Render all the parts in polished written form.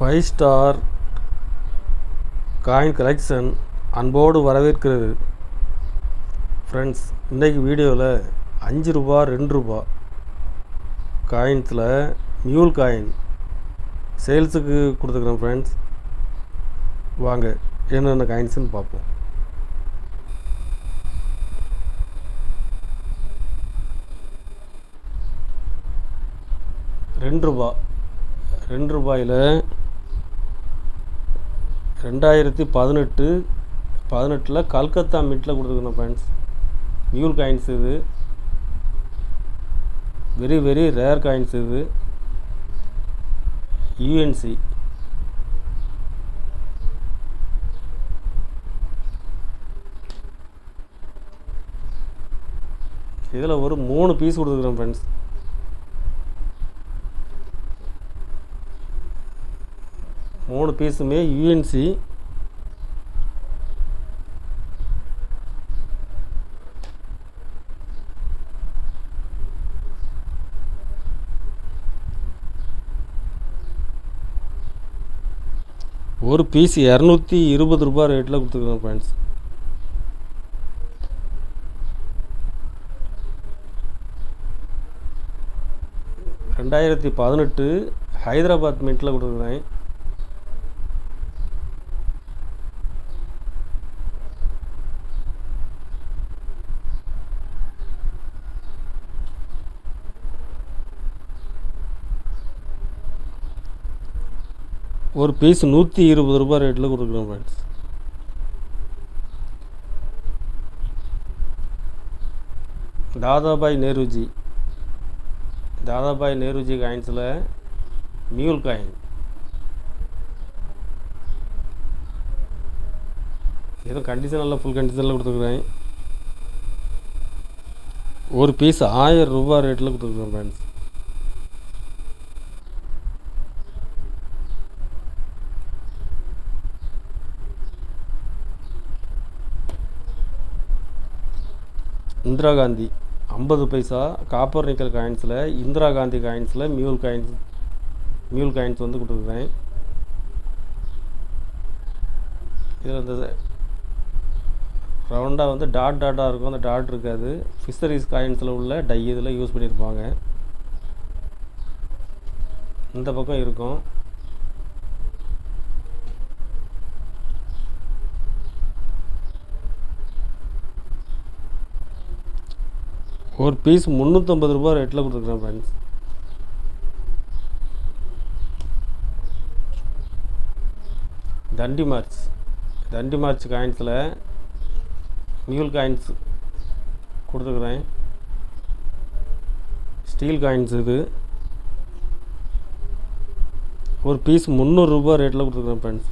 5 star coin collection அன்போடு வரவேற்கிறது. Friends, இன்றைக்கி வீடியோவில் 5 ரூபா 2 ரூபா காயின்ஸில் மியூல் காயின் சேல்ஸுக்கு கொடுத்துக்கிறேன். ஃப்ரெண்ட்ஸ், வாங்க என்னென்ன காயின்ஸ்னு பார்ப்போம். ரெண்டு ரூபாயில் 2018 கல்கத்தா மின்ட்டில் கொடுத்துருக்கணும். ஃப்ரெண்ட்ஸ், மியூல் காயின்ஸ் இது வெரி ரேர் காயின்ஸ். இது யூஎன்சி. இதில் ஒரு 3 பீஸ் கொடுத்துருக்குறேன். ஃப்ரெண்ட்ஸ், மூணு பீஸுமே யூஎன்சி. ஒரு பீஸ் 220 ரூபா ரேட்டில் கொடுத்துருக்கோம். ஃப்ரெண்ட்ஸ், $2018 ஹைதராபாத் மின்ட்டில் கொடுத்துருக்குறேன். ஒரு பீஸ் 120 ரூபா ரேட்டில் கொடுக்குறோம். ஃப்ரெண்ட்ஸ், தாதாபாய் நேருஜி காயின்ஸில் மியூல் காயின். எதுவும் கண்டிஷனில் ஃபுல் கண்டிஷனில் கொடுத்துருக்குறேன். ஒரு பீஸ் 1000 ரூபா ரேட்டில் கொடுத்துருக்குறேன். Friends, Indira Gandhi 50 paisa copper nickel காயின்ஸில் இந்திரா காந்தி காயின்ஸில் மியூல் காயின்ஸ் வந்து கொடுத்துருக்குறேன். இதில் இந்த ரவுண்டாக வந்து டாட்டாக இருக்கும். அந்த டாட் இருக்காது. ஃபிஷரிஸ் காயின்ஸில் உள்ள டை இதில் யூஸ் பண்ணியிருப்பாங்க. இந்த பக்கம் இருக்கும். ஒரு பீஸ் 350 ரூபா ரேட்டில் கொடுத்துருக்குறேன். ஃப்ரெண்ட்ஸ், தண்டி மார்ச் காயின்ஸில் மியூல் காயின்ஸ் கொடுத்துருக்குறேன். ஸ்டீல் காயின்ஸ் இது. ஒரு பீஸ் 300 ரூபா ரேட்டில் கொடுத்துருக்குறேன். ஃப்ரெண்ட்ஸ்,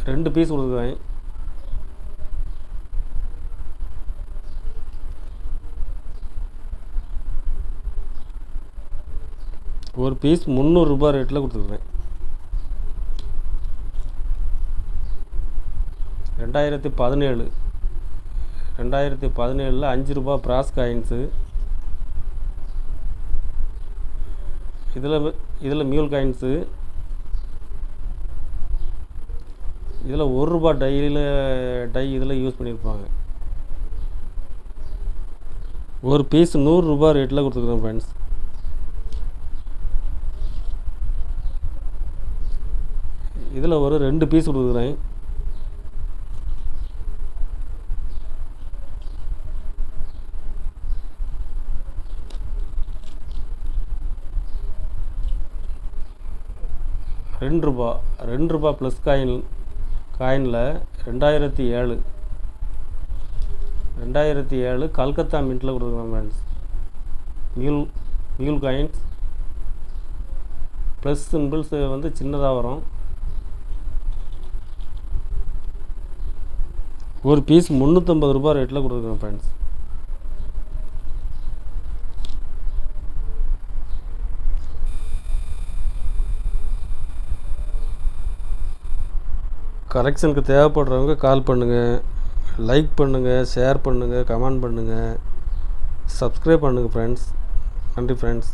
2 பீஸ் கொடுத்துருக்குறேன். ஒரு பீஸ் 300 ரூபா ரேட்டில் கொடுத்துருக்குறேன். 2017 5 ரூபா பிராஸ் காயின்ஸு. இதில் மியூல் காயின்ஸு. இதில் 1 ரூபா டை இதில் யூஸ் பண்ணியிருப்பாங்க. ஒரு பீஸ் 100 ரூபா ரேட்டில் கொடுத்துருக்குறேன். ஃப்ரெண்ட்ஸ், இதில் ஒரு 2 பீஸ் கொடுக்குறேன். ரெண்டு ரூபா ப்ளஸ் காயினில் 2007 கல்கத்தா மின்ட்டில் கொடுக்குறேன். ஃப்ரெண்ட்ஸ், மியூல் காயின்ஸ் ப்ளஸ் சிம்பிள்ஸ் வந்து சின்னதாக வரும். ஒரு பீஸ் 350 ரூபா ரேட்டில் கொடுத்துருக்கேன். ஃப்ரெண்ட்ஸ், கலெக்ஷனுக்கு தேவைப்படுறவங்க கால் பண்ணுங்கள், லைக் பண்ணுங்கள், ஷேர் பண்ணுங்கள், கமெண்ட் பண்ணுங்கள், சப்ஸ்கிரைப் பண்ணுங்கள். ஃப்ரெண்ட்ஸ், நன்றி ஃப்ரெண்ட்ஸ்.